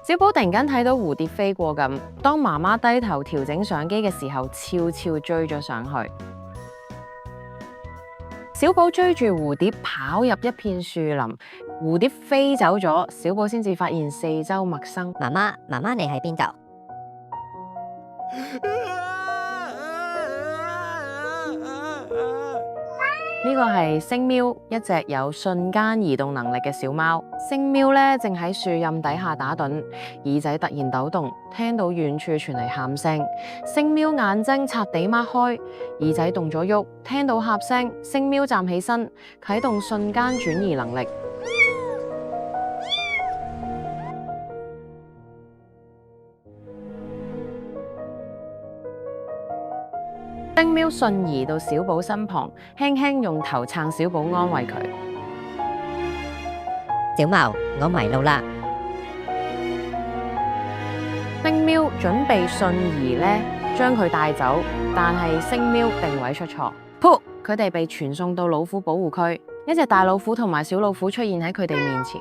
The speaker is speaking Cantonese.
小寶突然間睇到蝴蝶飛過咁，當媽媽低頭調整相機嘅時候，悄悄追咗上去。小寶追住蝴蝶跑入一片樹林，蝴蝶飛走咗，小寶先至發現四周陌生。媽媽你喺邊度？呢個係星喵，一隻有瞬間移動能力嘅小貓。星喵咧正喺樹蔭底下打盹，耳仔突然抖動，聽到遠處傳嚟喊聲。星喵眼睛擦地擘開，耳仔動咗喐，聽到喊聲。星喵站起身，啟動瞬間轉移能力。星喵瞬移到小寶身旁，輕輕用頭撐小寶安慰佢。小毛，我迷路啦！星喵準備瞬移咧，將佢帶走，但係星喵定位出錯，噗！佢哋被傳送到老虎保護區，一隻大老虎同埋小老虎出現喺佢哋面前。